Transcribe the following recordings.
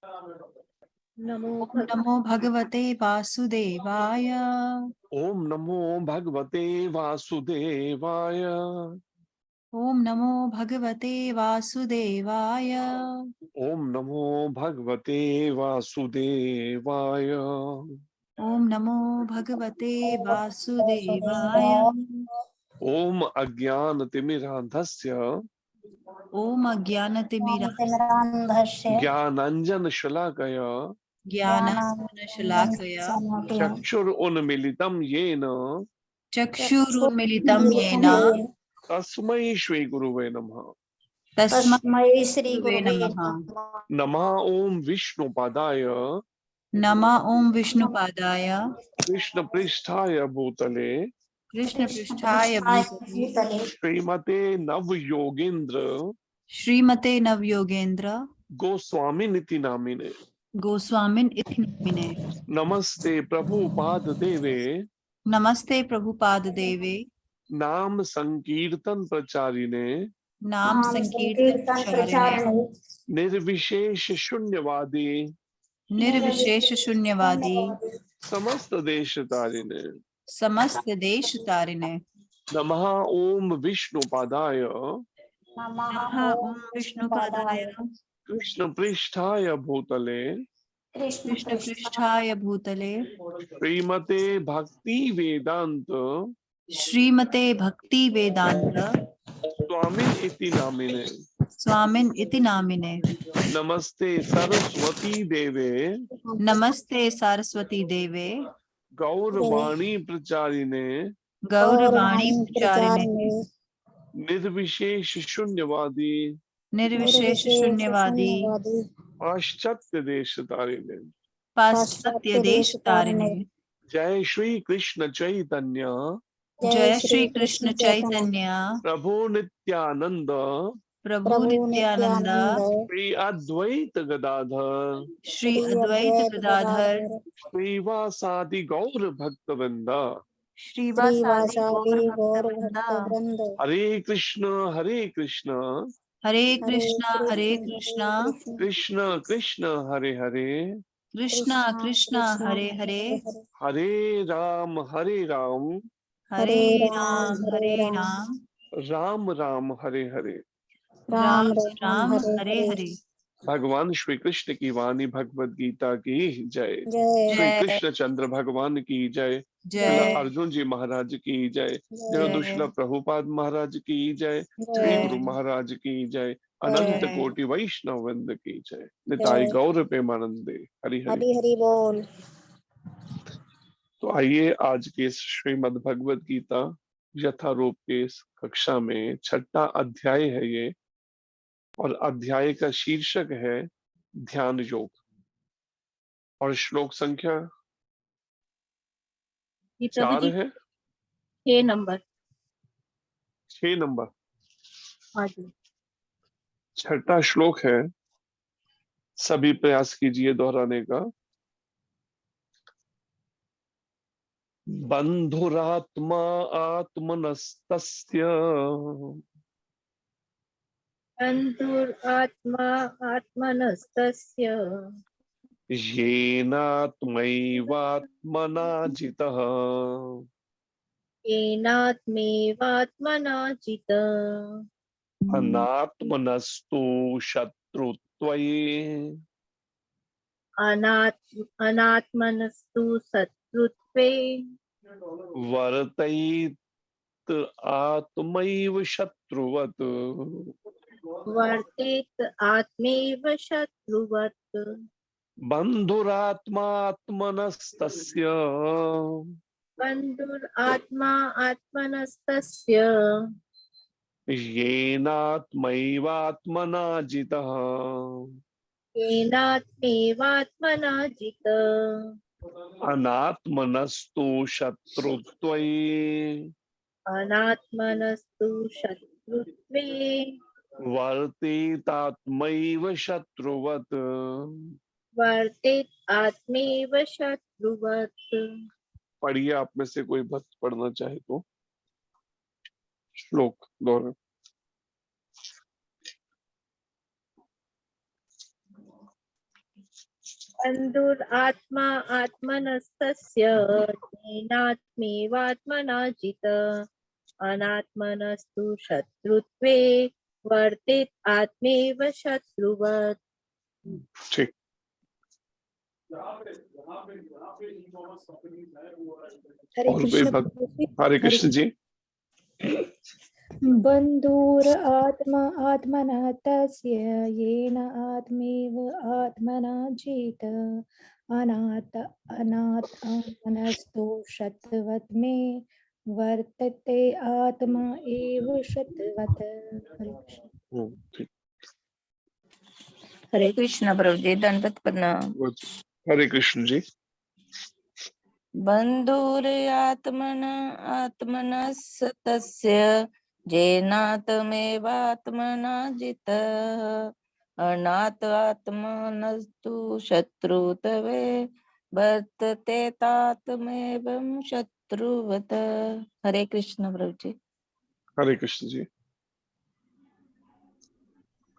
नमो ओम नमो भगवते वासुदेवाय। ओम नमो भगवते वासुदेवाय। ओम नमो भगवते वासुदेवाय। ओम नमो भगवते वासुदेवाय। ओम नमो भगवते वासुदेवाय। ओम अज्ञानतिमिरान्धस्य ओम अज्ञानतिमिरान्धस्य ज्ञानाञ्जनशलाकया ज्ञानाञ्जनशलाकया चक्षुरुन्मीलितं येन चक्षुरुन्मीलितं येन तस्मै श्रीगुरुवे नमः। तस्मै तस्मै श्री गुरुवे गुरुवे नमः। नमः। नमः ओम विष्णुपादाय नमः ओम विष्णुपादाय कृष्णपृष्ठाय भूतले कृष्ण कृष्णपृष्ठाय पृष्ठाय भूतले भूतले श्रीमते नवयोगेन्द्र श्रीमते नवयोगेन्द्र गोस्वामिनिति नामिने। गोस्वामिन् इति नामिने। नमस्ते प्रभुपाद देवे नमस्ते प्रभुपाद देवे नाम संकीर्तन प्रचारिणे नाम नाम संकीर्तन संकीर्तन प्रचारिणे प्रचारणे निर्विशेष शून्यवादी निर्विशेष शून्यवादी समस्त देश तारिणे। समस्त देश तारिणे। नमः ओम विष्णुपादाय नमः नमः ओम ओम विष्णुपादाय विष्णुपादाय कृष्ण पृष्ठाय भूतले कृष्ण कृष्ण पृष्ठाय पृष्ठाय भूतले श्रीमते भक्ति वेदांत श्रीमते भक्ति वेदांत स्वामिन इति नामिने। स्वामिन् इति नामिने। नमस्ते सरस्वती देवे नमस्ते सरस्वती देवे गौरवाणी प्रचारिणे गौरवाणी गौरवाणी प्रचारिणे प्रचारणे निर्विशेष शून्यवादी निर्विशेष निर्विशेष शून्यवादी शून्यवादी पाश्चात्य देश तारिणे। पाश्चात्य पाश्चात्य देश देश तारिणे। तारणे। जय श्री कृष्ण चैतन्य जय जय श्री श्री कृष्ण कृष्ण चैतन्य चैतन्य प्रभु नित्यानंद प्रभु प्रभु नित्यानंद नित्यानंद श्री अद्वैत गदाधर श्री श्री अद्वैत अद्वैत गदाधर गदाधर श्रीवासादि गौर भक्तवृंद। श्रीवासादि श्रीवासादि गौर गौर भक्तवृंद। भक्त वृंद। हरे कृष्ण हरे कृष्ण हरे हरे कृष्ण कृष्ण हरे कृष्ण कृष्ण कृष्ण हरे हरे कृष्ण कृष्ण कृष्ण कृष्ण हरे हरे हरे हरे हरे राम हरे हरे हरे राम राम राम राम हरे हरे। राम राम राम राम हरे हरे हरे। हरे। भगवान श्री कृष्ण की वाणी भगवत गीता की जय। जय श्री जय कृष्ण चंद्र भगवान की जय। श्रील जय अर्जुन जी महाराज की जय। जय जय जय दुष्ल प्रभुपाद महाराज की जय। श्री जय गुरु जय महाराज की जय। अनंत जय जय कोटि वैष्णव वृंद की जय। निताई जय। गौर प्रेमानंदे हरि हरि। हरि हरि बोल। तो आइए आज के इस श्रीमद् भगवत गीता यथारूप के इस कक्षा में छठा अध्याय है ये, और अध्याय का शीर्षक है ध्यान योग, और श्लोक संख्या ये प्रभु 4 जी है। 6 नंबर। 6 नंबर हाँ जी। छठा श्लोक है। सभी प्रयास कीजिए दोहराने का। बंधुरात्मा आत्मनस्तस्य बन्धुरात्मा आत्मनस्तस्य येनात्मैवात्मना जितः येनात्मेवात्मना जित। अनात्मनस्तु शत्रुत्वये अनात्मनस्तु शत्रुत्वे वर्तयेत आत्मैव शत्रुवत्। वर्तेत आत्मैव शत्रुवत्। बन्धुरात्मात्मनस्तस्य बन्धुरात्मा आत्मनस्तस्य येनात्मैवात्मना जितः येनात्मेवात्मना जित। अनात्मनस्तु शत्रुत्वये अनात्मनस्तु शत्रुत्वे वर्तेतात्मैव शत्रुवत्। वर्तेत आत्मैव शत्रुवत्। पढ़िए, आप में से कोई भक्त पढ़ना चाहे तो श्लोक दोहरा। बन्धुरात्मा आत्मनस्तस्य येनात्मेवात्मना जितः अनात्मनस्तु शत्रुत्वे वर्तेत आत्मेव शत्रुवत्। ठीक। हरे और कोई कृष्ण भक्त? प्रभु जी। हरे कृष्ण जी। बन्धुर आत्मा आत्मनः तस्य येन आत्मेव आत्मना जित अनात्मनस्तु शतवत् मे वर्तते आत्मा एव शतवत्। हरे कृष्ण। ठीक। हरे कृष्ण प्रभु जी, दंडवत प्रणाम। हरे कृष्ण जी। बन्धुरात्मन आत्मनस्तस्य येनात्मेवात्मना जितः अनाथ आत्मनस्तु शत्रुतवे वर्तते तात्मेवं शत्रुवत्। हरे कृष्ण प्रभु जी। हरे कृष्ण जी।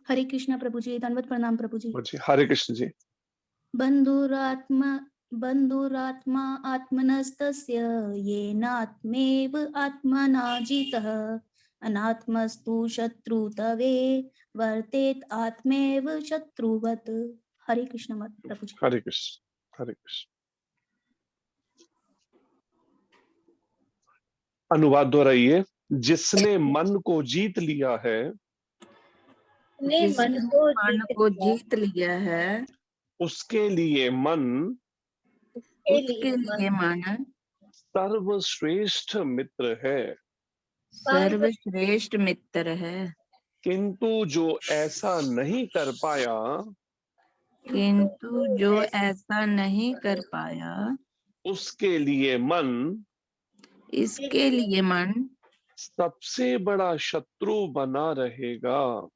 हरे कृष्ण प्रभु जी, दंडवत प्रणाम प्रभु जी। हरे कृष्ण जी। बन्धुरात्मा आत्मनस्तस्य येनात्मेव आत्मना जितः अनात्मस्तु शत्रुतवे वर्तेत आत्मेव शत्रुवत्। हरे कृष्ण प्रभु जी। हरे कृष्ण। हरे कृष्ण। अनुवाद दोहराइए। जिसने मन को जीत लिया है, जिसने मन को जीत लिया है उसके लिए मन उसके लिए मन सर्वश्रेष्ठ मित्र है। सर्वश्रेष्ठ मित्र है। किंतु जो ऐसा नहीं कर पाया, किंतु जो ऐसा नहीं कर पाया, उसके लिए मन इसके लिए मन सबसे बड़ा शत्रु बना रहेगा।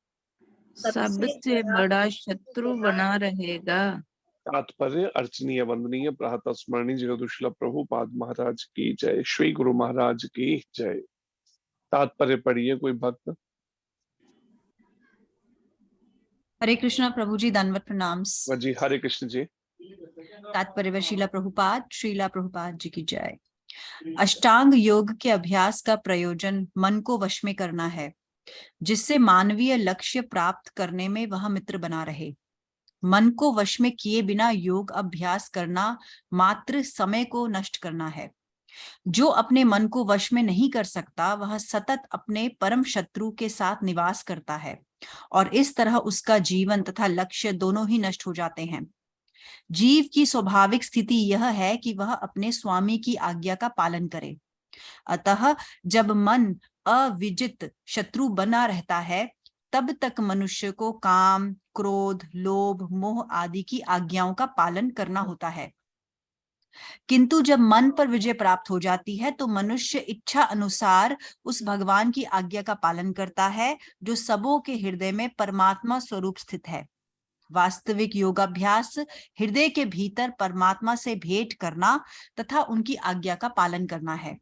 सबसे बड़ा शत्रु बना रहेगा। तात्पर्य अर्चनीय वंदनीय प्रातः स्मरणीय जगदुशीला प्रभुपाद महाराज की जय। श्री गुरु महाराज की जय। तात्पर्य पढ़िए कोई भक्त। हरे कृष्णा प्रभु जी, दंडवत प्रणाम। जी हरे कृष्ण जी। तात्पर्य श्रीला प्रभुपाद जी की जय। अष्टांग योग के अभ्यास का प्रयोजन मन को वश में करना है, जिससे मानवीय लक्ष्य प्राप्त करने में वह मित्र बना रहे। मन को वश में किए बिना योग अभ्यास करना मात्र समय को नष्ट करना है। जो अपने मन को वश में नहीं कर सकता, वह सतत अपने परम शत्रु के साथ निवास करता है और इस तरह उसका जीवन तथा लक्ष्य दोनों ही नष्ट हो जाते हैं। जीव की स्वाभाविक स्थिति यह है कि वह अपने स्वामी की आज्ञा का पालन करे। अतः जब मन अविजित शत्रु बना रहता है, तब तक मनुष्य को काम, क्रोध, लोभ, मोह आदि की आज्ञाओं का पालन करना होता है। किंतु जब मन पर विजय प्राप्त हो जाती है, तो मनुष्य इच्छा अनुसार उस भगवान की आज्ञा का पालन करता है, जो सबों के हृदय में परमात्मा स्वरूप स्थित है। वास्तविक योगाभ्यास हृदय के भीतर परमात्मा से भेंट करना तथा उनकी आज्ञा का पालन करना है।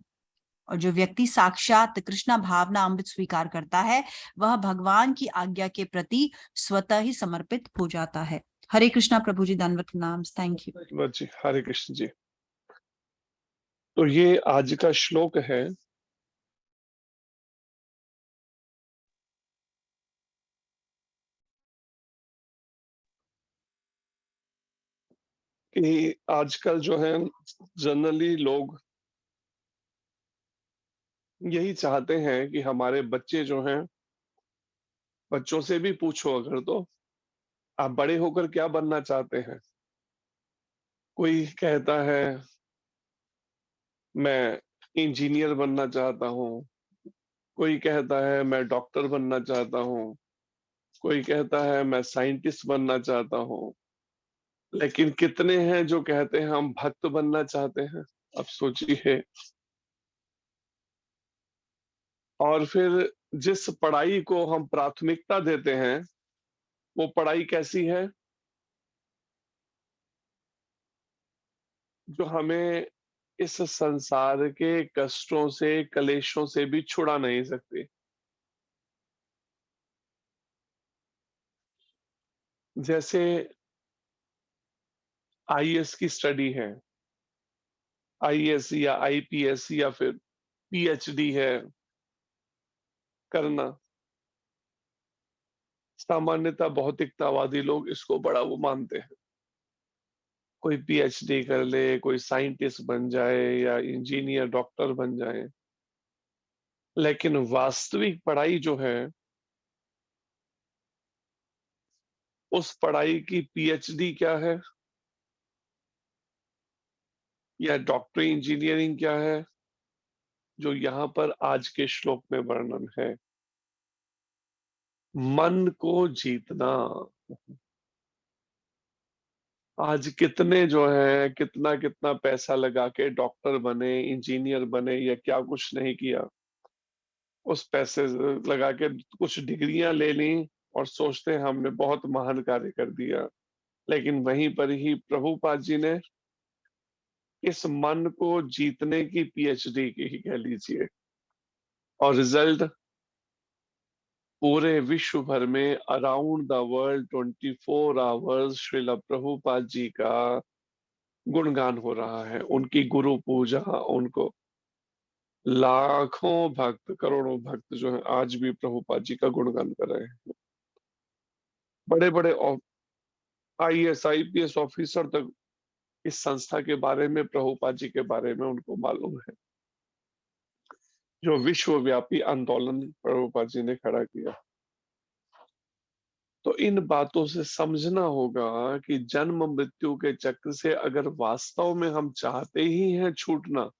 और जो व्यक्ति साक्षात कृष्णा भावना अमृत स्वीकार करता है, वह भगवान की आज्ञा के प्रति स्वतः ही समर्पित हो जाता है। हरे कृष्णा प्रभु जी, दंडवत प्रणाम। थैंक यू जी। हरे कृष्ण जी। तो ये आज का श्लोक है। कि आजकल जो है जनरली लोग यही चाहते हैं कि हमारे बच्चे जो हैं, बच्चों से भी पूछो अगर तो आप बड़े होकर क्या बनना चाहते हैं। कोई कहता है मैं इंजीनियर बनना चाहता हूँ, कोई कहता है मैं डॉक्टर बनना चाहता हूँ, कोई कहता है मैं साइंटिस्ट बनना चाहता हूँ। लेकिन कितने हैं जो कहते हैं हम भक्त बनना चाहते हैं। अब सोचिए। और फिर जिस पढ़ाई को हम प्राथमिकता देते हैं, वो पढ़ाई कैसी है? जो हमें इस संसार के कष्टों से, कलेशों से भी छुड़ा नहीं सकती। जैसे आईएएस की स्टडी है, आईएएस या आईपीएस या फिर पीएचडी है करना। सामान्यतः भौतिकतावादी लोग इसको बड़ा वो मानते हैं, कोई पीएचडी कर ले, कोई साइंटिस्ट बन जाए या इंजीनियर डॉक्टर बन जाए। लेकिन वास्तविक पढ़ाई जो है, उस पढ़ाई की पीएचडी क्या है या डॉक्टरी इंजीनियरिंग क्या है, जो यहाँ पर आज के श्लोक में वर्णन है, मन को जीतना। आज कितने जो है कितना कितना पैसा लगा के डॉक्टर बने, इंजीनियर बने या क्या कुछ नहीं किया, उस पैसे लगा के कुछ डिग्रियां ले ली और सोचते हैं हमने बहुत महान कार्य कर दिया। लेकिन वहीं पर ही प्रभुपाद जी ने इस मन को जीतने की पीएचडी की ही कह लीजिए, और रिजल्ट पूरे विश्व भर में around the world 24 hours Srila Prabhupada ji का गुणगान हो रहा है, उनकी गुरु पूजा, उनको लाखों भक्त, करोड़ों भक्त जो है आज भी प्रभुपाद जी का गुणगान कर रहे हैं। बड़े बड़े आईएएस आईपीएस ऑफिसर तक इस संस्था के बारे में, प्रभुपाद जी के बारे में उनको मालूम है, जो विश्वव्यापी आंदोलन प्रभुपाद जी ने खड़ा किया। तो इन बातों से समझना होगा कि जन्म मृत्यु के चक्र से अगर वास्तव में हम चाहते ही हैं छूटना,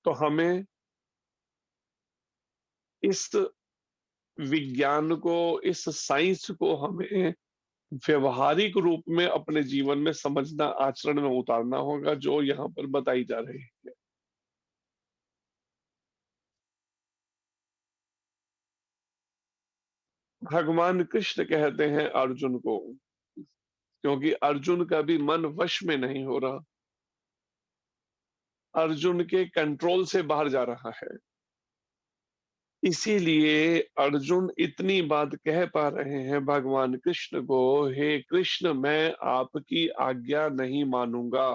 तो हमें इस विज्ञान को, इस साइंस को हमें व्यवहारिक रूप में अपने जीवन में समझना, आचरण में उतारना होगा, जो यहाँ पर बताई जा रही है। भगवान कृष्ण कहते हैं अर्जुन को, क्योंकि अर्जुन का भी मन वश में नहीं हो रहा, अर्जुन के कंट्रोल से बाहर जा रहा है। इसीलिए अर्जुन इतनी बात कह पा रहे हैं भगवान कृष्ण को, हे कृष्ण मैं आपकी आज्ञा नहीं मानूंगा।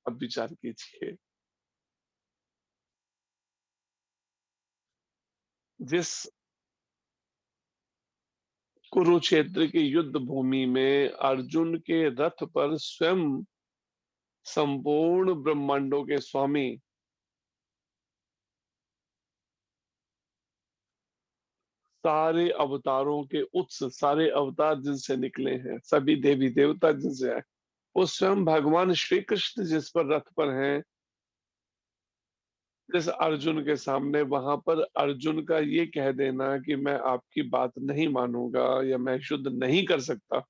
अब विचार कीजिए, जिस कुरुक्षेत्र की युद्ध भूमि में अर्जुन के रथ पर स्वयं संपूर्ण ब्रह्मांडों के स्वामी सारे अवतारों के उत्स, सारे अवतार जिनसे निकले हैं, सभी देवी देवता जिनसे आए, वो स्वयं भगवान श्री कृष्ण जिस पर रथ पर हैं, जिस अर्जुन के सामने, वहां पर अर्जुन का ये कह देना कि मैं आपकी बात नहीं मानूंगा या मैं युद्ध नहीं कर सकता,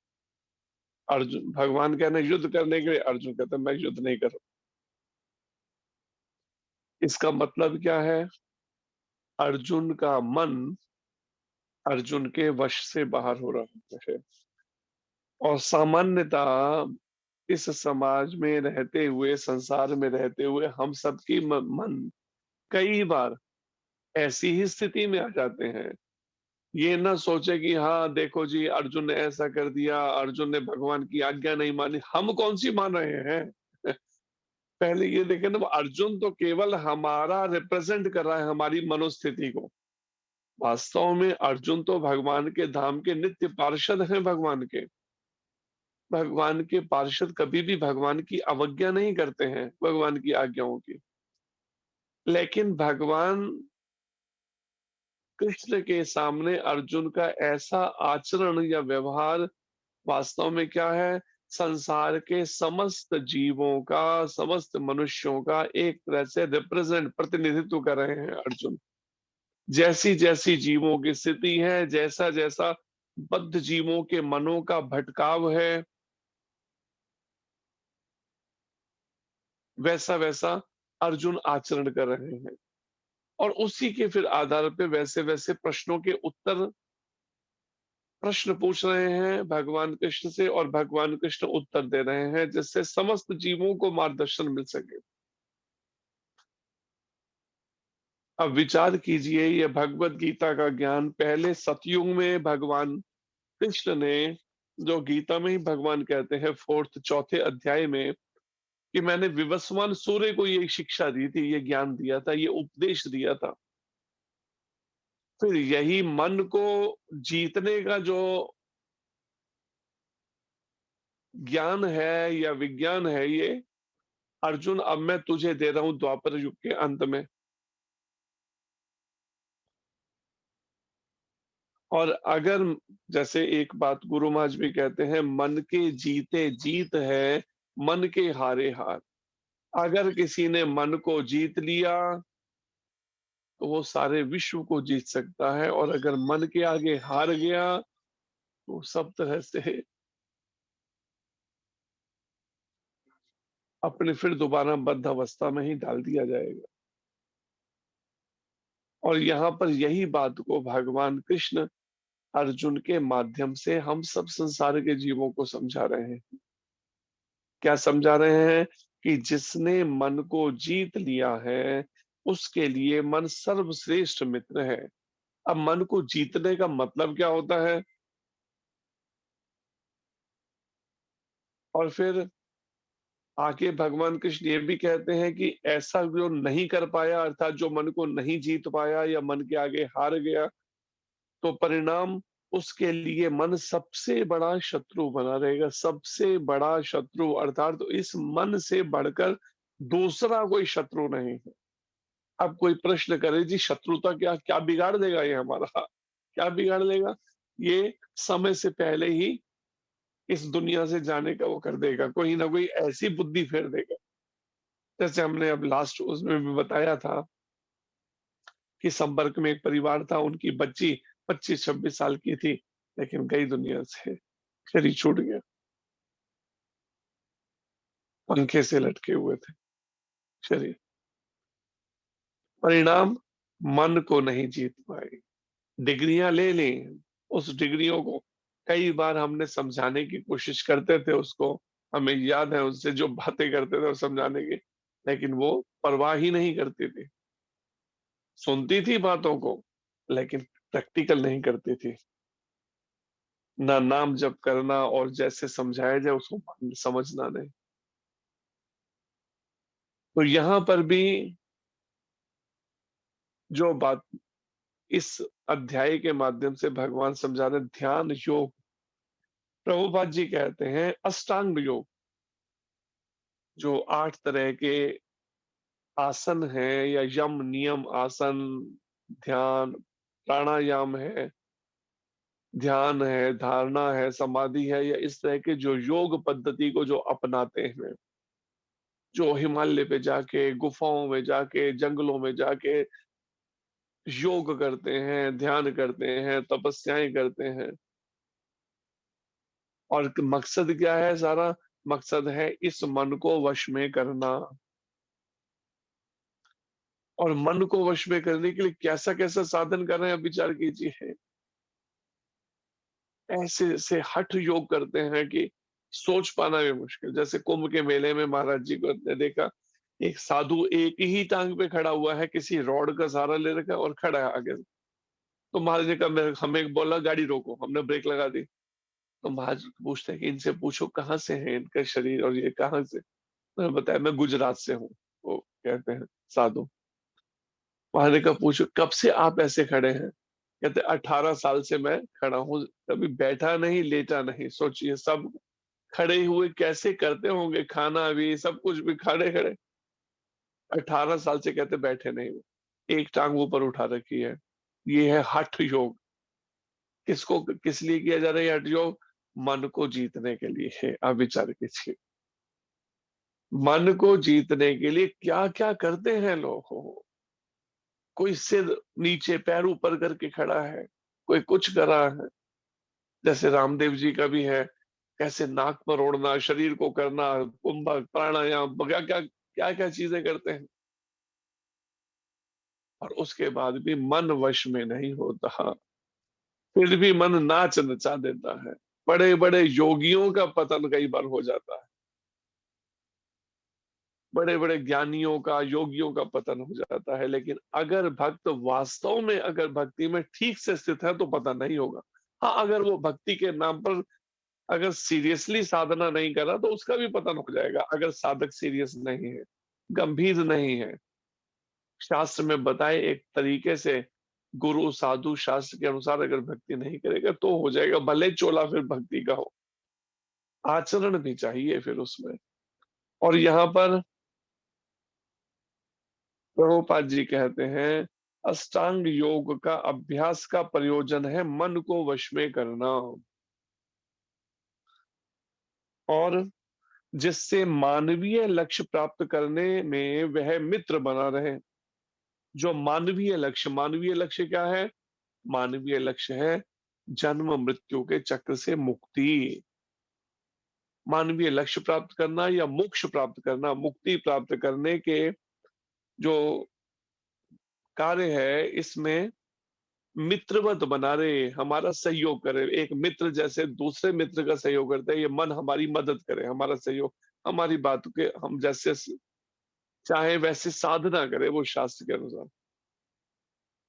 अर्जुन, भगवान कहना युद्ध करने के लिए, अर्जुन कहता मैं युद्ध नहीं कर। इसका मतलब क्या है? अर्जुन का मन अर्जुन के वश से बाहर हो रहा है। और सामान्यतः इस समाज में रहते हुए, संसार में रहते हुए हम सबकी मन कई बार ऐसी ही स्थिति में आ जाते हैं। ये ना सोचे कि हाँ देखो जी अर्जुन ने ऐसा कर दिया, अर्जुन ने भगवान की आज्ञा नहीं मानी, हम कौन सी मान रहे हैं। पहले ये देखें ना, अर्जुन तो केवल हमारा रिप्रेजेंट कर रहा है, हमारी मनोस्थिति को। वास्तव में अर्जुन तो भगवान के धाम के नित्य पार्षद हैं। भगवान के पार्षद कभी भी भगवान की अवज्ञा नहीं करते हैं, भगवान की आज्ञाओं की। लेकिन भगवान कृष्ण के सामने अर्जुन का ऐसा आचरण या व्यवहार वास्तव में क्या है? संसार के समस्त जीवों का, समस्त मनुष्यों का एक तरह से रिप्रेजेंट, प्रतिनिधित्व कर रहे हैं अर्जुन। जैसी जैसी जीवों की स्थिति है, जैसा जैसा बद्ध जीवों के मनों का भटकाव है, वैसा वैसा अर्जुन आचरण कर रहे हैं। और उसी के फिर आधार पे वैसे वैसे प्रश्नों के उत्तर, प्रश्न पूछ रहे हैं भगवान कृष्ण से, और भगवान कृष्ण उत्तर दे रहे हैं, जिससे समस्त जीवों को मार्गदर्शन मिल सके। अब विचार कीजिए, यह भगवत गीता का ज्ञान पहले सतयुग में भगवान कृष्ण ने जो गीता में ही भगवान कहते हैं चौथे अध्याय में कि मैंने विवस्वान सूर्य को ये शिक्षा दी थी, ये ज्ञान दिया था, ये उपदेश दिया था। फिर यही मन को जीतने का जो ज्ञान है या विज्ञान है, ये अर्जुन अब मैं तुझे दे रहा हूं द्वापर युग के अंत में। और अगर जैसे एक बात गुरु महाराज भी कहते हैं, मन के जीते जीत है, मन के हारे हार। अगर किसी ने मन को जीत लिया तो वो सारे विश्व को जीत सकता है, और अगर मन के आगे हार गया तो सब तरह से अपने फिर दोबारा बद्ध अवस्था में ही डाल दिया जाएगा। और यहाँ पर यही बात को भगवान कृष्ण अर्जुन के माध्यम से हम सब संसार के जीवों को समझा रहे हैं। क्या समझा रहे हैं? कि जिसने मन को जीत लिया है उसके लिए मन सर्वश्रेष्ठ मित्र है। अब मन को जीतने का मतलब क्या होता है? और फिर आगे भगवान कृष्ण ये भी कहते हैं कि ऐसा जो नहीं कर पाया, अर्थात जो मन को नहीं जीत पाया या मन के आगे हार गया, तो परिणाम उसके लिए मन सबसे बड़ा शत्रु बना रहेगा। सबसे बड़ा शत्रु, अर्थात तो इस मन से बढ़कर दूसरा कोई शत्रु नहीं है। अब कोई प्रश्न करे जी शत्रुता क्या क्या बिगाड़ देगा ये हमारा? क्या बिगाड़ देगा? ये समय से पहले ही इस दुनिया से जाने का वो कर देगा, कोई ना कोई ऐसी बुद्धि फेर देगा। जैसे हमने अब लास्ट उसमें भी बताया था कि संपर्क में एक परिवार था, उनकी बच्ची 25-26 साल की थी, लेकिन गई दुनिया से, शरीर छूट गया, पंखे से लटके हुए थे शरीर। परिणाम, मन को नहीं जीत पाए। डिग्रियां ले लें, उस डिग्रियों को कई बार हमने समझाने की कोशिश करते थे उसको, हमें याद है उससे जो बातें करते थे वो समझाने की, लेकिन वो परवाह ही नहीं करती थी। सुनती थी बातों को लेकिन प्रैक्टिकल नहीं करती थी। ना नाम जप करना और जैसे समझाया जाए उसको समझना नहीं। तो यहाँ पर भी जो बात इस अध्याय के माध्यम से भगवान समझा रहे, ध्यान योग, प्रभुपाद जी कहते हैं अष्टांग योग, जो 8 तरह के आसन हैं या यम नियम आसन, ध्यान, प्राणायाम है, ध्यान है, धारणा है, समाधि है, या इस तरह के जो योग पद्धति को जो अपनाते हैं, जो हिमालय पे जाके, गुफाओं में जाके, जंगलों में जाके योग करते हैं, ध्यान करते हैं, तपस्याएं करते हैं, और मकसद क्या है? सारा मकसद है इस मन को वश में करना। और मन को वश में करने के लिए कैसा कैसा साधन कर रहे हैं, विचार कीजिए। ऐसे से हठ योग करते हैं कि सोच पाना भी मुश्किल। जैसे कुंभ के मेले में महाराज जी को ने देखा, एक साधु एक ही टांग पे खड़ा हुआ है, किसी रॉड का सहारा ले रखा है और खड़ा है आगे। तो महाराज ने कहा, हमें बोला गाड़ी रोको, हमने ब्रेक लगा दी। तो महाराज पूछते हैं कि इनसे पूछो कहाँ से है इनका शरीर और ये कहाँ से? मैंने बताया मैं गुजरात से हूँ। वो कहते हैं साधु। महाराज ने कहा पूछो कब से आप ऐसे खड़े हैं? कहते 18 साल से मैं खड़ा हूँ, कभी बैठा नहीं, लेटा नहीं। सोचिए सब खड़े हुए कैसे करते होंगे, खाना भी, सब कुछ भी खड़े खड़े। 18 साल से कहते बैठे नहीं, एक टांग ऊपर उठा रखी है। ये है हठ योग। किसको किस लिए किया जा रहा है हठ योग? मन को जीतने के लिए है। आप विचार कीजिए, मन को जीतने के लिए क्या क्या करते हैं लोग। कोई सिर नीचे पैर ऊपर करके खड़ा है, कोई कुछ कर रहा है। जैसे रामदेव जी का भी है, कैसे नाक पर ओढ़ना, शरीर को करना, कुंभक, प्राणायाम, क्या क्या क्या क्या चीजें करते हैं। और उसके बाद भी मन वश में नहीं होता, फिर भी मन नाच नचा देता है। बड़े बड़े योगियों का पतन कई बार हो जाता है, बड़े बड़े ज्ञानियों का, योगियों का पतन हो जाता है। लेकिन अगर भक्त वास्तव में अगर भक्ति में ठीक से स्थित है तो पता नहीं होगा। हाँ, अगर वो भक्ति के नाम पर अगर सीरियसली साधना नहीं करा तो उसका भी पतन हो जाएगा, अगर साधक सीरियस नहीं है, गंभीर नहीं है। शास्त्र में बताए एक तरीके से गुरु साधु शास्त्र के अनुसार अगर भक्ति नहीं करेगा तो हो जाएगा, भले चोला फिर भक्ति का हो, आचरण भी चाहिए फिर उसमें। और यहाँ पर प्रभुपाद जी कहते हैं अष्टांग योग का अभ्यास का प्रयोजन है मन को वश में करना, और जिससे मानवीय लक्ष्य प्राप्त करने में वह मित्र बना रहे। जो मानवीय लक्ष्य क्या है? मानवीय लक्ष्य है जन्म मृत्यु के चक्र से मुक्ति। मानवीय लक्ष्य प्राप्त करना या मोक्ष प्राप्त करना, मुक्ति प्राप्त करने के जो कार्य है, इसमें मित्रवत बना रहे, हमारा सहयोग करे। एक मित्र जैसे दूसरे मित्र का सहयोग करता है, ये मन हमारी मदद करे, हमारा सहयोग, हमारी बात के हम जैसे चाहे वैसे साधना करे वो शास्त्र के अनुसार,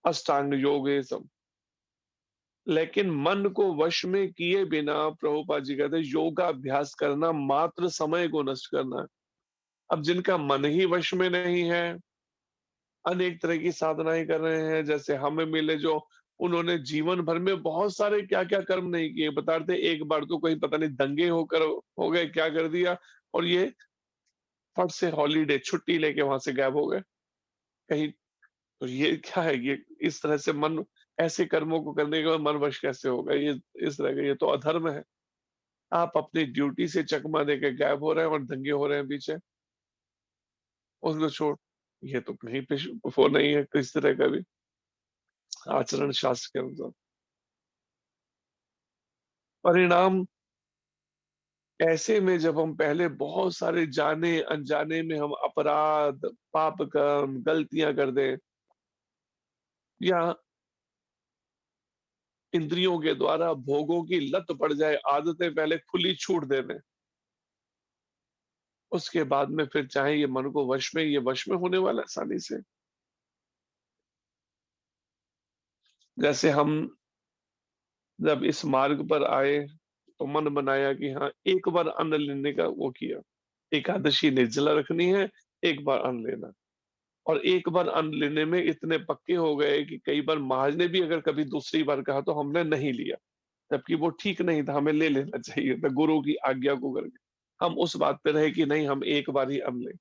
अष्टांग योग ये सब। लेकिन मन को वश में किए बिना प्रभुपाद जी कहते हैं योगाभ्यास करना मात्र समय को नष्ट करना है। अब जिनका मन ही वश में नहीं है, अनेक तरह की साधनाएं कर रहे हैं, जैसे हमें मिले जो उन्होंने जीवन भर में बहुत सारे क्या क्या कर्म नहीं किए, बता रहे थे एक बार तो कोई पता नहीं दंगे हो गए, क्या कर दिया, और ये फट से हॉलीडे छुट्टी लेके वहां से गायब हो गए कहीं। तो ये क्या है? ये इस तरह से मन, ऐसे कर्मों को करने के बाद मन वश कैसे होगा? ये इस तरह का, ये तो अधर्म है। आप अपनी ड्यूटी से चकमा देके गायब हो रहे हैं और दंगे हो रहे हैं पीछे, उसको छोड़। ये तो कहीं पे वो नहीं है किस तरह का भी आचरण शास्त्र के अनुसार। परिणाम ऐसे में जब हम पहले बहुत सारे जाने अनजाने में हम अपराध, पाप कर्म, गलतियां कर दें, या इंद्रियों के द्वारा भोगों की लत पड़ जाए, आदतें पहले खुली छूट दे दें, उसके बाद में फिर चाहे ये मन को वश में, ये वश में होने वाला आसानी से। जैसे हम जब इस मार्ग पर आए तो मन बनाया कि हाँ एक बार अन्न लेने का वो किया, एकादशी निर्जला रखनी है, एक बार अन्न लेना। और एक बार अन्न लेने में इतने पक्के हो गए कि कई बार महाराज ने भी अगर कभी दूसरी बार कहा तो हमने नहीं लिया, जबकि वो ठीक नहीं था, हमें ले लेना चाहिए था गुरु की आज्ञा को करके। हम उस बात पे रहे कि नहीं हम एक बार ही अन्न लें।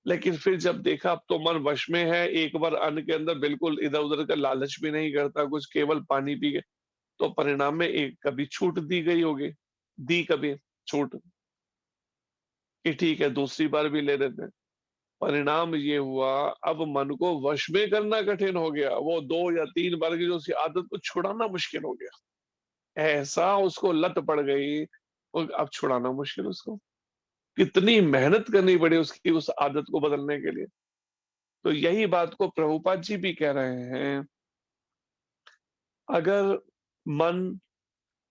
लेकिन फिर जब देखा अब तो मन वश में है, एक बार अन्न के अंदर बिल्कुल इधर उधर का लालच भी नहीं करता कुछ, केवल पानी पी के, तो परिणाम में एक कभी छूट दी गई होगी, दी कभी छूट कि ठीक है दूसरी बार भी ले लेते हैं। परिणाम ये हुआ अब मन को वश में करना कठिन हो गया, वो 2 या 3 बार की जो उसकी आदत को छुड़ाना मुश्किल हो गया। ऐसा उसको लत पड़ गई और अब छुड़ाना मुश्किल उसको। कितनी मेहनत करनी पड़ी उसकी उस आदत को बदलने के लिए। तो यही बात को प्रभुपाद जी भी कह रहे हैं, अगर मन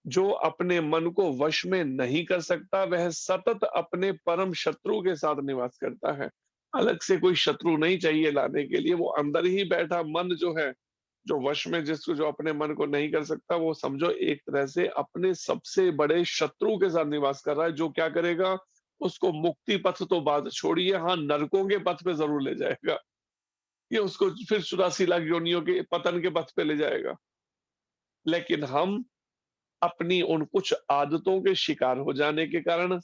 जो अपने मन को वश में नहीं कर सकता वह सतत अपने परम शत्रु के साथ निवास करता है। अलग से कोई शत्रु नहीं चाहिए लाने के लिए, वो अंदर ही बैठा मन जो है, जो वश में, जिसको जो अपने मन को नहीं कर सकता, वो समझो एक तरह से अपने सबसे बड़े शत्रु के साथ निवास कर रहा है, जो क्या करेगा उसको मुक्ति पथ तो बात छोड़िए, हाँ नरकों के पथ पे जरूर ले जाएगा, ये उसको फिर 84 लाख योनियों के पतन के पथ पे ले जाएगा। लेकिन हम अपनी उन कुछ आदतों के शिकार हो जाने के कारण,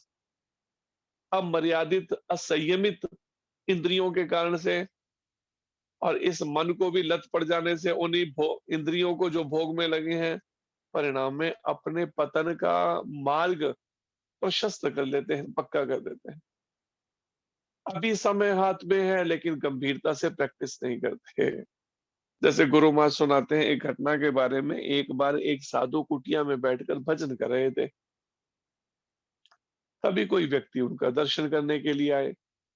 अमर्यादित असंयमित इंद्रियों के कारण से, और इस मन को भी लत पड़ जाने से उन्हीं इंद्रियों को जो भोग में लगे हैं, परिणाम में अपने पतन का मार्ग प्रशस्त कर लेते हैं, पक्का कर देते हैं। अभी समय हाथ में है लेकिन गंभीरता से प्रैक्टिस नहीं करते। जैसे गुरु महाराज सुनाते हैं एक घटना के बारे में, एक बार एक साधु कुटिया में बैठकर भजन कर रहे थे। तभी कोई व्यक्ति उनका दर्शन करने के लिए आए।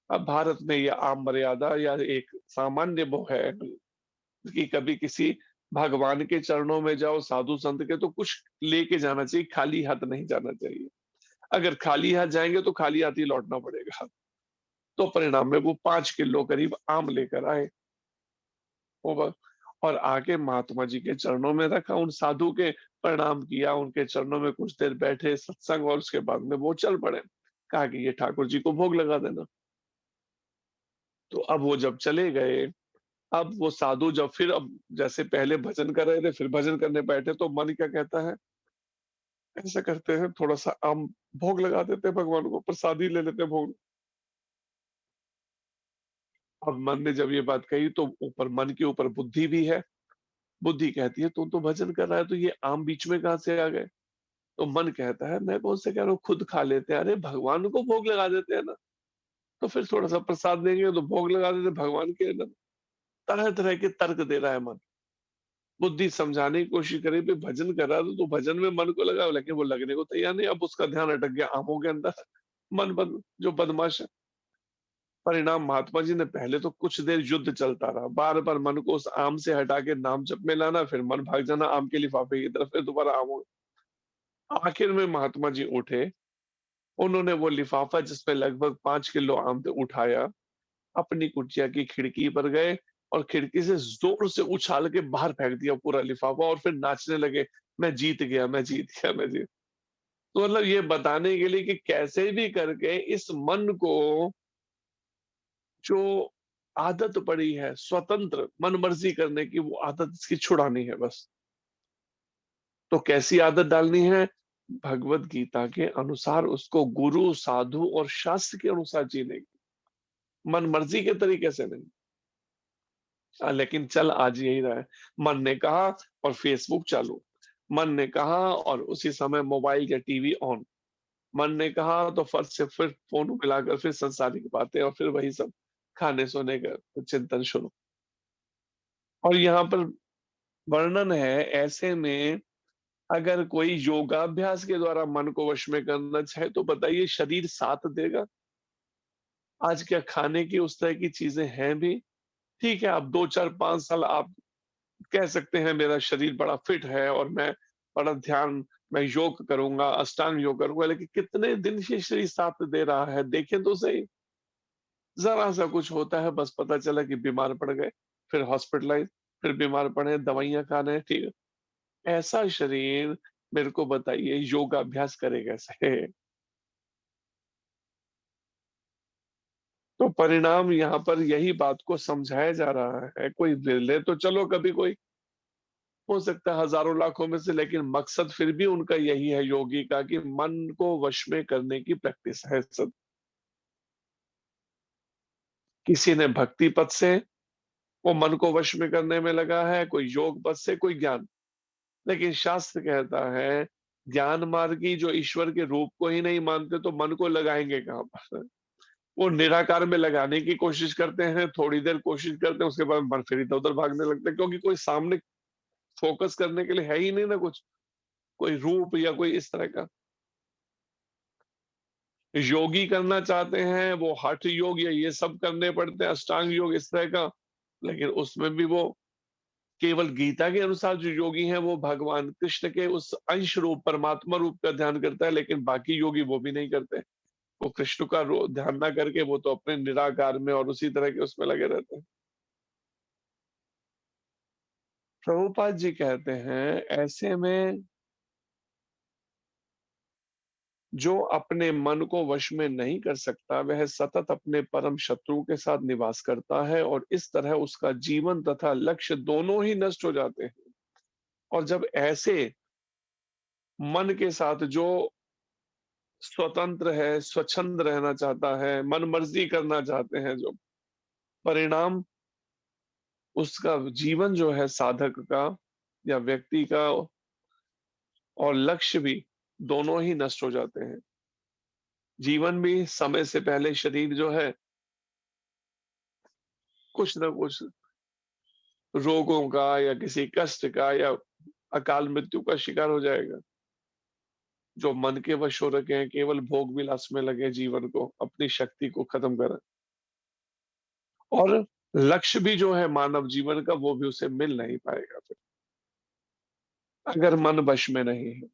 अब भारत में यह आम मर्यादा या एक सामान्य वो है कि कभी किसी भगवान के चरणों में जाओ, साधु संत के, तो कुछ लेके जाना चाहिए, खाली हाथ नहीं जाना चाहिए। अगर खाली हाथ जाएंगे तो खाली हाथ ही लौटना पड़ेगा। तो परिणाम में वो 5 किलो करीब आम लेकर आए। और आके महात्मा जी के चरणों में रखा, उन साधु के प्रणाम किया, उनके चरणों में कुछ देर बैठे सत्संग, और उसके बाद में वो चल पड़े। कहा कि ये ठाकुर जी को भोग लगा देना। तो अब वो जब चले गए, अब वो साधु जब फिर अब जैसे पहले भजन कर रहे थे, फिर भजन करने बैठे, तो मन क्या कहता है, ऐसा करते हैं थोड़ा सा आम भोग लगा देते हैं भगवान को, प्रसादी ले लेते हैं भोग। अब मन ने जब ये बात कही तो ऊपर मन के ऊपर बुद्धि भी है, बुद्धि कहती है तू तो भजन कर रहा है, तो ये आम बीच में कहां से आ गए। तो मन कहता है मैं कौन से कह रहा हूँ, खुद खा लेते हैं, अरे भगवान को भोग लगा देते हैं ना, तो फिर थोड़ा सा प्रसाद देंगे तो भोग लगा देते हैं भगवान के ना। तरह तरह के तर्क दे रहा है मन। बुद्धि समझाने की कोशिश करे भी भजन कर रहा था तो भजन में मन को लगा, लेकिन वो लगने को तैयार नहीं। अब उसका ध्यान अटक गया आमों के अंदर, मन बद जो बदमाश है। परिणाम महात्मा जी ने पहले तो कुछ देर युद्ध चलता रहा, बार बार मन को उस आम से हटा के नाम जप में लाना, फिर मन भाग जाना आम के लिफाफे की तरफ, फिर दोबारा आम हो। आखिर में महात्मा जी उठे, उन्होंने वो लिफाफा जिसमें लगभग 5 किलो आम थे उठाया, अपनी कुटिया की खिड़की पर गए और खिड़की से जोर से उछाल के बाहर फेंक दिया पूरा लिफाफा, और फिर नाचने लगे, मैं जीत गया, मैं जीत गया, मैं जीत। तो मतलब ये बताने के लिए कि कैसे भी करके इस मन को जो आदत पड़ी है स्वतंत्र मन मर्जी करने की, वो आदत इसकी छुड़ानी है बस। तो कैसी आदत डालनी है, भगवत गीता के अनुसार उसको गुरु साधु और शास्त्र के अनुसार जीने की, मन मर्जी के तरीके से नहीं। लेकिन चल आज यही रहा है, मन ने कहा और फेसबुक चालू, मन ने कहा और उसी समय मोबाइल या टीवी ऑन, मन ने कहा तो फर्स्ट से फिर फोन मिलाकर फिर संसारिक बातें, और फिर वही सब खाने सोने का चिंतन शुरू। और यहाँ पर वर्णन है, ऐसे में अगर कोई योगाभ्यास के द्वारा मन को वश में करना चाहे तो बताइए शरीर साथ देगा। आज क्या खाने की उस तरह की चीजें हैं भी, ठीक है, आप 2 4 5 साल आप कह सकते हैं मेरा शरीर बड़ा फिट है और मैं बड़ा ध्यान, मैं योग करूंगा, अष्टांग योग करूंगा, लेकिन कितने दिन से शरीर साथ दे रहा है, देखें तो सही। जरा सा कुछ होता है बस पता चला कि बीमार पड़ गए, फिर हॉस्पिटलाइज, फिर बीमार पड़े, दवाइयां खाने हैं, ठीक है। ऐसा शरीर मेरे को बताइए योगाभ्यास करे कैसे। तो परिणाम यहाँ पर यही बात को समझाया जा रहा है। कोई ले तो चलो कभी कोई, हो सकता है हजारों लाखों में से, लेकिन मकसद फिर भी उनका यही है योगी का कि मन को वश में करने की प्रैक्टिस है सब। किसी ने भक्ति पथ से वो मन को वश में करने में लगा है, कोई योग पथ से, कोई ज्ञान। लेकिन शास्त्र कहता है ज्ञान मार्गी जो ईश्वर के रूप को ही नहीं मानते तो मन को लगाएंगे कहां पर। वो निराकार में लगाने की कोशिश करते हैं, थोड़ी देर कोशिश करते हैं, उसके बाद मन फिर इधर उधर भागने लगते हैं, क्योंकि कोई सामने फोकस करने के लिए है ही नहीं ना कुछ, कोई रूप या कोई इस तरह का। योगी करना चाहते हैं वो हठ योग या ये सब करने पड़ते हैं, अष्टांग योग इस तरह का, लेकिन उसमें भी वो केवल गीता के अनुसार जो योगी हैं वो भगवान कृष्ण के उस अंश रूप परमात्मा रूप का ध्यान करता है, लेकिन बाकी योगी वो भी नहीं करते। वो कृष्ण का ध्यान ना करके वो तो अपने निराकार में और उसी तरह के उसमें लगे रहते हैं। प्रभुपाद जी कहते हैं ऐसे में जो अपने मन को वश में नहीं कर सकता वह सतत अपने परम शत्रु के साथ निवास करता है, और इस तरह उसका जीवन तथा लक्ष्य दोनों ही नष्ट हो जाते हैं। और जब ऐसे मन के साथ जो स्वतंत्र है, स्वच्छंद रहना चाहता है, मन मर्जी करना चाहते हैं, जो परिणाम उसका जीवन जो है साधक का या व्यक्ति का और लक्ष्य भी दोनों ही नष्ट हो जाते हैं। जीवन भी समय से पहले शरीर जो है कुछ ना कुछ रोगों का या किसी कष्ट का या अकाल मृत्यु का शिकार हो जाएगा। जो मन के वश हो रखे हैं, केवल भोग विलास में लगे, जीवन को अपनी शक्ति को खत्म करें, और लक्ष्य भी जो है मानव जीवन का वो भी उसे मिल नहीं पाएगा फिर, अगर मन वश में नहीं है।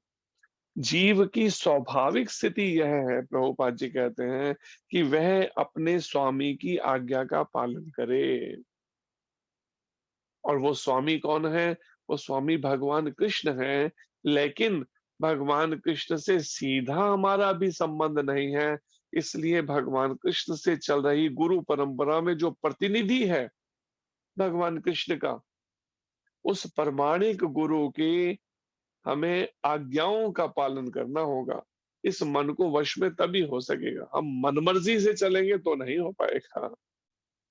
जीव की स्वाभाविक स्थिति यह है, प्रभुपाद जी कहते हैं, कि वह अपने स्वामी की आज्ञा का पालन करे। और वो स्वामी कौन है? वो स्वामी भगवान कृष्ण है। लेकिन भगवान कृष्ण से सीधा हमारा भी संबंध नहीं है, इसलिए भगवान कृष्ण से चल रही गुरु परंपरा में जो प्रतिनिधि है भगवान कृष्ण का, उस प्रमाणिक गुरु की हमें आज्ञाओं का पालन करना होगा। इस मन को वश में तभी हो सकेगा, हम मनमर्जी से चलेंगे तो नहीं हो पाएगा।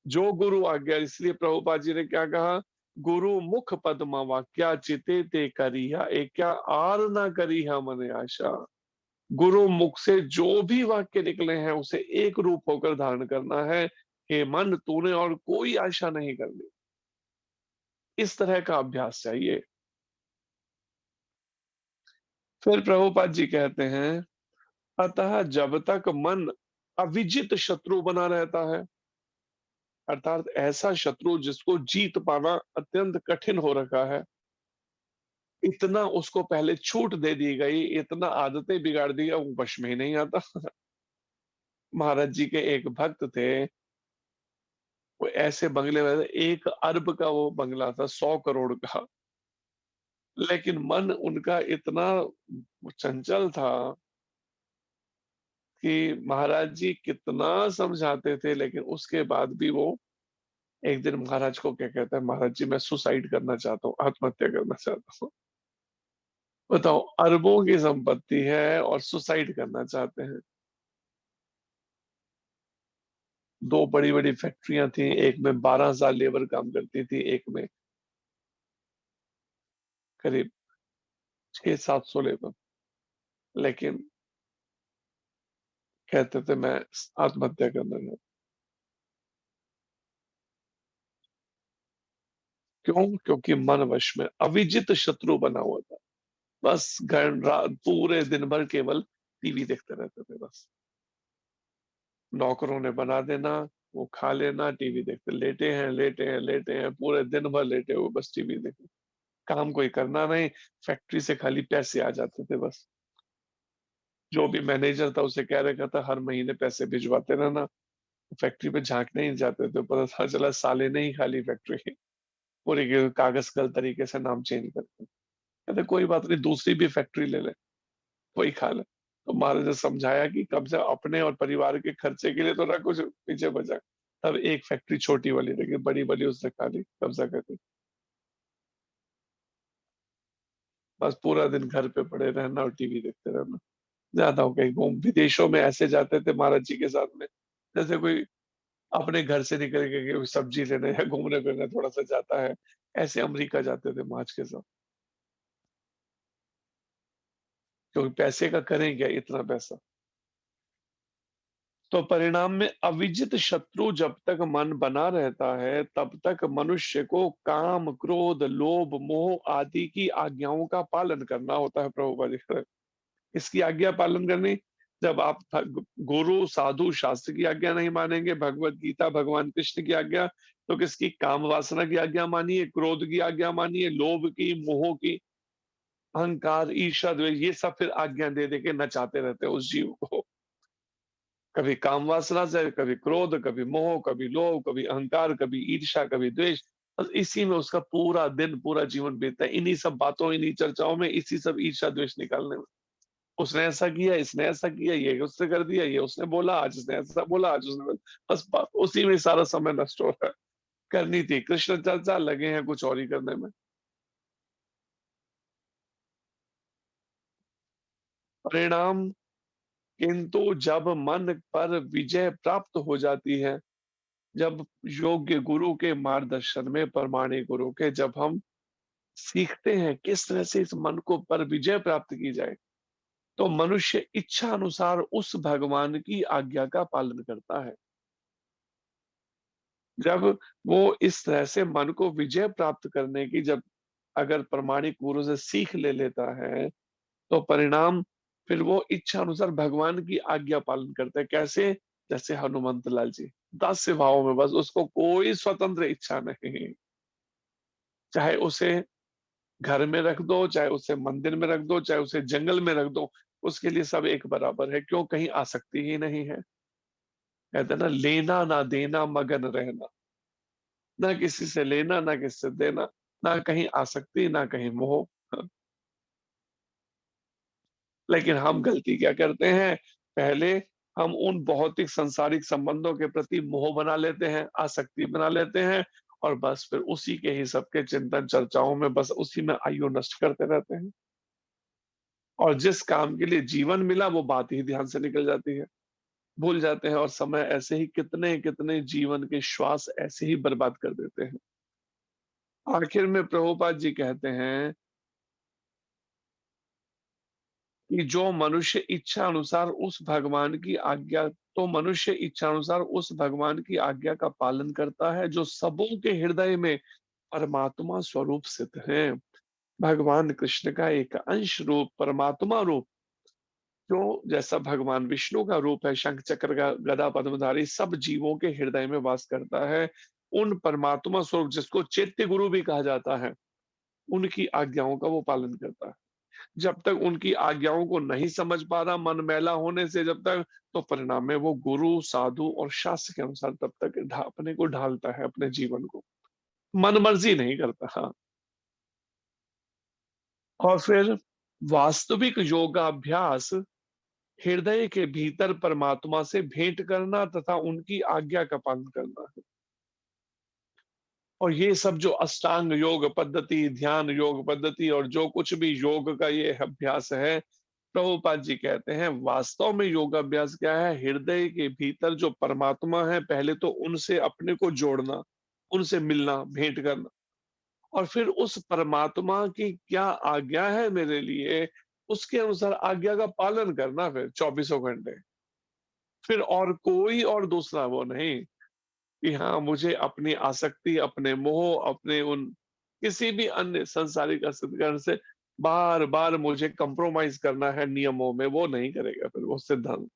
जो गुरु आज्ञा, इसलिए प्रभुपाद जी ने क्या कहा, गुरु मुख पद्मा वाक्या चिते ते करिया एक क्या आर ना करिया मन आशा। गुरु मुख से जो भी वाक्य निकले हैं उसे एक रूप होकर धारण करना है। हे मन, तूने और कोई आशा नहीं करनी। इस तरह का अभ्यास चाहिए। फिर प्रभुपाद जी कहते हैं, अतः जब तक मन अविजित शत्रु बना रहता है, अर्थात ऐसा शत्रु जिसको जीत पाना अत्यंत कठिन हो रखा है, इतना उसको पहले छूट दे दी गई, इतना आदतें बिगाड़ दी, अब वश में ही नहीं आता। महाराज जी के एक भक्त थे, वो ऐसे बंगले में 1 अरब का वो बंगला था, 100 करोड़ का। लेकिन मन उनका इतना चंचल था कि महाराज जी कितना समझाते थे, लेकिन उसके बाद भी वो एक दिन महाराज को क्या कहता है, महाराज जी मैं सुसाइड करना चाहता हूँ, आत्महत्या करना चाहता हूँ। बताओ, अरबों की संपत्ति है और सुसाइड करना चाहते हैं। 2 बड़ी-बड़ी फैक्ट्रियां थी, एक में 12,000 लेबर काम करती थी, एक में करीब 600-700 लेबर। लेकिन कहते थे मैं आत्महत्या करना चाहता हूं। क्यों? क्योंकि मन वश में अविजित शत्रु बना हुआ था। बस घर रात पूरे दिन भर केवल टीवी देखते रहते थे बस। नौकरों ने बना देना, वो खा लेना, टीवी देखते, लेटे हैं लेटे हैं लेटे हैं, पूरे दिन भर लेटे हुए बस टीवी देखे, काम कोई करना नहीं, फैक्ट्री से खाली पैसे आ जाते थे बस। जो भी मैनेजर था उसे कह रखा था हर महीने पैसे भिजवाते रहना। फैक्ट्री पे झांकने ही जाते थे, पता चला साले ने ही खाली फैक्ट्री पूरी कागज कल तरीके से नाम चेंज करके, कहते कोई बात नहीं, दूसरी भी फैक्ट्री ले ले, वही खा ले। तो महाराज ने समझाया कि कम से कम अपने और परिवार के खर्चे के लिए तो ना कुछ पीछे बचा। तब एक फैक्ट्री छोटी वाली रखी, बड़ी वाली उसने खाली कब्जा कर ली। बस पूरा दिन घर पे पड़े रहना और टीवी देखते रहना। ज्यादा हो गई घूम, विदेशों में ऐसे जाते थे महाराज जी के साथ में, जैसे कोई अपने घर से निकल के कोई सब्जी लेने या घूमने फिरने थोड़ा सा जाता है, ऐसे अमेरिका जाते थे मार्च के साथ। क्योंकि पैसे का करें क्या इतना पैसा। तो परिणाम में अविजित शत्रु जब तक मन बना रहता है, तब तक मनुष्य को काम, क्रोध, लोभ, मोह आदि की आज्ञाओं का पालन करना होता है। प्रभुपाद जी कह रहे हैं, इसकी आज्ञा पालन करनी। जब आप गुरु, साधु, शास्त्र की आज्ञा नहीं मानेंगे, भगवत गीता, भगवान कृष्ण की आज्ञा, तो किसकी? काम वासना की आज्ञा मानिए, क्रोध की आज्ञा मानिए, लोभ की, मोह की, अहंकार, ईर्ष्या, द्वेष, ये सब फिर आज्ञा दे दे के नचाते रहते हैं उस जीव को। कभी काम वासना से, कभी क्रोध, कभी मोह, कभी लोभ, कभी अहंकार, कभी ईर्ष्या, कभी द्वेष। बस इसी में उसका पूरा दिन, पूरा जीवन बीतता है, इन्हीं सब बातों, इन्हीं चर्चाओं में, इसी सब ईर्ष्या द्वेष निकालने में। उसने ऐसा किया, इसने ऐसा किया, ये उसने कर दिया, ये उसने बोला, आज उसने ऐसा बोला, आज उसने बस उसी में सारा समय नष्ट हो रहा है। करनी थी कृष्ण चर्चा, लगे हैं कुछ और ही करने में। परिणाम, किंतु जब मन पर विजय प्राप्त हो जाती है, जब योग्य गुरु के मार्गदर्शन में, प्रमाणिक गुरु के, जब हम सीखते हैं किस तरह से इस मन को पर विजय प्राप्त की जाए, तो मनुष्य इच्छा अनुसार उस भगवान की आज्ञा का पालन करता है। जब वो इस तरह से मन को विजय प्राप्त करने की, जब अगर प्रमाणिक गुरु से सीख ले लेता है, तो परिणाम फिर वो इच्छा अनुसार भगवान की आज्ञा पालन करता है। कैसे? जैसे हनुमंत लाल जी, दास्य भाव में, बस उसको कोई स्वतंत्र इच्छा नहीं। चाहे उसे घर में रख दो, चाहे उसे मंदिर में रख दो, चाहे उसे जंगल में रख दो, उसके लिए सब एक बराबर है। क्यों? कहीं आसक्ति ही नहीं है। कहते हैं ना, लेना ना देना मगन रहना। ना किसी से लेना, ना किसी से देना, ना कहीं आसक्ति, ना कहीं मोह। लेकिन हम गलती क्या करते हैं, पहले हम उन भौतिक सांसारिक संबंधों के प्रति मोह बना लेते हैं, आसक्ति बना लेते हैं, और बस फिर उसी के ही सबके चिंतन चर्चाओं में बस उसी में आयु नष्ट करते रहते हैं। और जिस काम के लिए जीवन मिला वो बात ही ध्यान से निकल जाती है, भूल जाते हैं, और समय ऐसे ही कितने कितने जीवन के श्वास ऐसे ही बर्बाद कर देते हैं। आखिर में प्रभुपाद जी कहते हैं कि जो मनुष्य इच्छा अनुसार उस भगवान की आज्ञा तो मनुष्य इच्छा अनुसार उस भगवान की आज्ञा का पालन करता है जो सबों के हृदय में परमात्मा स्वरूप स्थित है। भगवान कृष्ण का एक अंश रूप परमात्मा रूप, जो जैसा भगवान विष्णु का रूप है, शंख चक्र का गदा पद्मधारी, सब जीवों के हृदय में वास करता है। उन परमात्मा स्वरूप जिसको चैत्य गुरु भी कहा जाता है, उनकी आज्ञाओं का वो पालन करता है। जब तक उनकी आज्ञाओं को नहीं समझ पा रहा, मन मैला होने से जब तक, तो परिणाम में वो गुरु साधु और शास्त्र के अनुसार तब तक अपने को ढालता है, अपने जीवन को मन मर्जी नहीं करता। हाँ। और फिर वास्तविक योगाभ्यास हृदय के भीतर परमात्मा से भेंट करना तथा उनकी आज्ञा का पालन करना है। और ये सब जो अष्टांग योग पद्धति, ध्यान योग पद्धति और जो कुछ भी योग का ये अभ्यास है, प्रभुपाद जी कहते हैं वास्तव में योगाभ्यास क्या है, हृदय के भीतर जो परमात्मा है पहले तो उनसे अपने को जोड़ना, उनसे मिलना, भेंट करना, और फिर उस परमात्मा की क्या आज्ञा है मेरे लिए, उसके अनुसार आज्ञा का पालन करना, फिर 24 घंटे। फिर और कोई और दूसरा वो नहीं कि हाँ मुझे अपनी आसक्ति, अपने मोह, अपने उन किसी भी अन्य संसारिक आसक्तिकरण से बार बार मुझे कंप्रोमाइज करना है नियमों में, वो नहीं करेगा। फिर वो सिद्धांत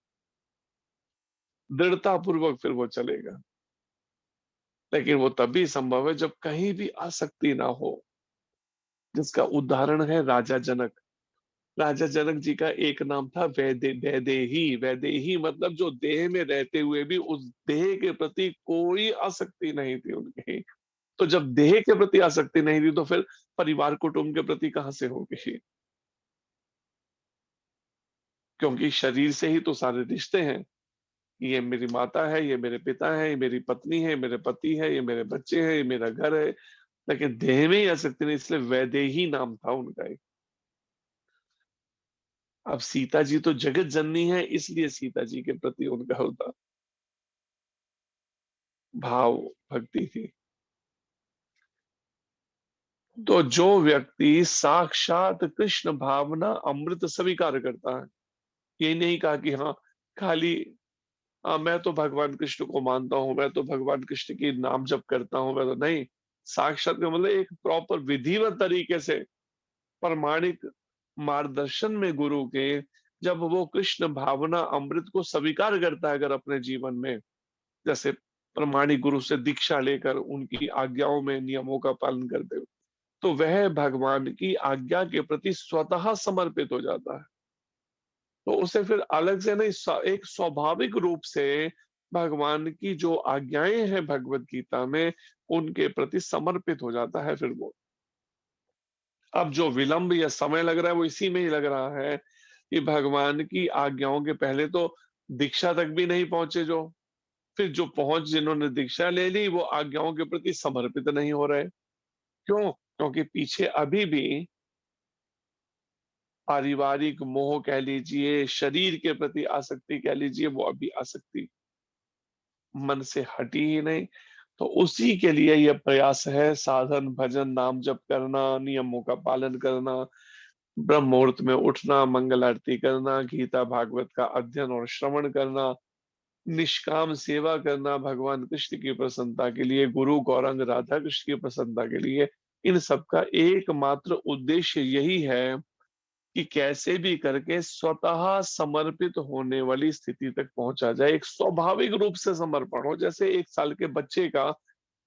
दृढ़ता पूर्वक फिर वो चलेगा। लेकिन वो तभी संभव है जब कहीं भी आसक्ति ना हो, जिसका उदाहरण है राजा जनक। राजा जनक जी का एक नाम था वैदेही। वैदेही मतलब जो देह में रहते हुए भी उस देह के प्रति कोई आसक्ति नहीं थी उनकी। तो जब देह के प्रति आसक्ति नहीं थी तो फिर परिवार कुटुंब के प्रति कहां से होगी, क्योंकि शरीर से ही तो सारे रिश्ते हैं। ये मेरी माता है, ये मेरे पिता है, ये मेरी पत्नी है, मेरे पति है, ये मेरे बच्चे हैं, ये मेरा घर है। लेकिन देह में ही आसक्ति नहीं, इसलिए वैदेही नाम था उनका एक। अब सीता जी तो जगत जननी है, इसलिए सीता जी के प्रति उनका होता भाव, भक्ति थी। तो जो व्यक्ति साक्षात कृष्ण भावना अमृत स्वीकार करता है, ये नहीं कहा कि हाँ खाली मैं तो भगवान कृष्ण को मानता हूं, मैं तो भगवान कृष्ण की नाम जप करता हूं, मैं तो नहीं। साक्षात का मतलब एक प्रॉपर विधिवत तरीके से प्रमाणिक मार्गदर्शन में गुरु के, जब वो कृष्ण भावना अमृत को स्वीकार करता है अगर अपने जीवन में, जैसे प्रमाणिक गुरु से दीक्षा लेकर उनकी आज्ञाओं में नियमों का पालन करते हुए, तो वह भगवान की आज्ञा के प्रति स्वतः समर्पित हो जाता है। तो उसे फिर अलग से नहीं, एक स्वाभाविक रूप से भगवान की जो आज्ञाएं हैं भगवत गीता में, उनके प्रति समर्पित हो जाता है फिर वो। अब जो विलंब या समय लग रहा है वो इसी में ही लग रहा है कि भगवान की आज्ञाओं के पहले तो दीक्षा तक भी नहीं पहुंचे जो, फिर जो पहुंच जिन्होंने दीक्षा ले ली वो आज्ञाओं के प्रति समर्पित नहीं हो रहे। क्यों? क्योंकि पीछे अभी भी पारिवारिक मोह कह लीजिए, शरीर के प्रति आसक्ति कह लीजिए, वो अभी आसक्ति मन से हटी ही नहीं। तो उसी के लिए यह प्रयास है, साधन भजन नाम जप करना, नियमों का पालन करना, ब्रह्म मुहूर्त में उठना, मंगल आरती करना, गीता भागवत का अध्ययन और श्रवण करना, निष्काम सेवा करना भगवान कृष्ण की प्रसन्नता के लिए, गुरु गौरंग राधा कृष्ण की प्रसन्नता के लिए। इन सब का एकमात्र उद्देश्य यही है कि कैसे भी करके स्वतः समर्पित होने वाली स्थिति तक पहुंचा जाए, एक स्वाभाविक रूप से समर्पण हो। जैसे 1 साल के बच्चे का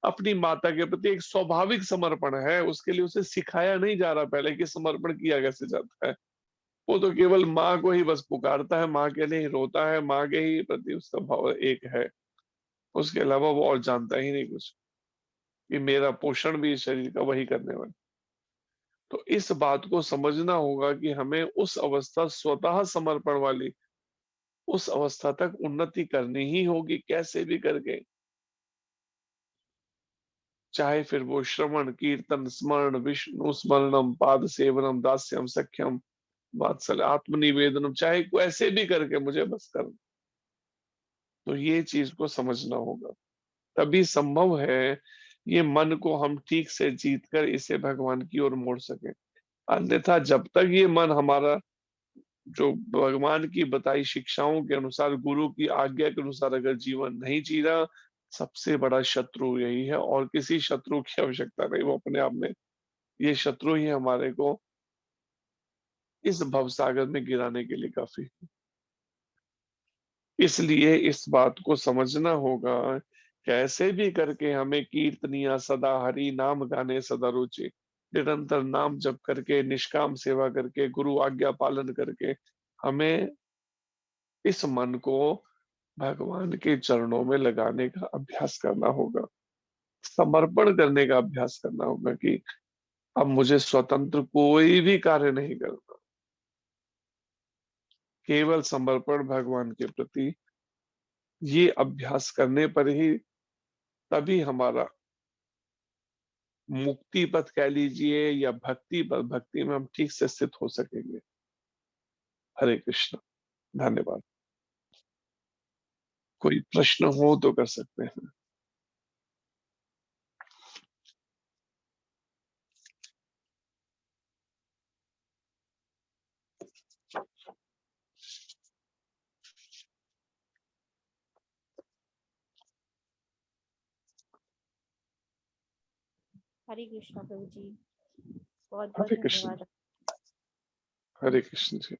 अपनी माता के प्रति एक स्वाभाविक समर्पण है, उसके लिए उसे सिखाया नहीं जा रहा पहले कि समर्पण किया कैसे जाता है। वो तो केवल माँ को ही बस पुकारता है, माँ के लिए ही रोता है, माँ के ही प्रति उसका भाव एक है, उसके अलावा वो और जानता ही नहीं कुछ। कि मेरा पोषण भी इस शरीर का वही करने वाला। तो इस बात को समझना होगा कि हमें उस अवस्था स्वतः समर्पण वाली उस अवस्था तक उन्नति करनी ही होगी कैसे भी करके, चाहे फिर वो श्रवण कीर्तन स्मरण विष्णु स्मरणम पाद सेवनम दास्यम सख्यम वात्सल्य आत्मनिवेदनम, चाहे कैसे भी करके मुझे बस कर। तो ये चीज को समझना होगा, तभी संभव है ये मन को हम ठीक से जीतकर इसे भगवान की ओर मोड़ सके। अन्यथा जब तक ये मन हमारा जो भगवान की बताई शिक्षाओं के अनुसार गुरु की आज्ञा के अनुसार अगर जीवन नहीं जी रहा, सबसे बड़ा शत्रु यही है और किसी शत्रु की आवश्यकता नहीं, वो अपने आप में ये शत्रु ही हमारे को इस भवसागर में गिराने के लिए काफी है। इसलिए इस बात को समझना होगा, कैसे भी करके हमें कीर्तनिया सदा हरि नाम गाने सदा रुचि, निरंतर नाम जप करके निष्काम सेवा करके गुरु आज्ञा पालन करके हमें इस मन को भगवान के चरणों में लगाने का अभ्यास करना होगा, समर्पण करने का अभ्यास करना होगा कि अब मुझे स्वतंत्र कोई भी कार्य नहीं करना, केवल समर्पण भगवान के प्रति। ये अभ्यास करने पर ही तभी हमारा मुक्ति पथ कह लीजिए या भक्ति पथ, भक्ति में हम ठीक से स्थित हो सकेंगे। हरे कृष्ण, धन्यवाद। कोई प्रश्न हो तो कर सकते हैं। हरे कृष्णा प्रभु जी, बहुत बहुत हरे कृष्ण, धन्यवाद। हरे कृष्ण जी।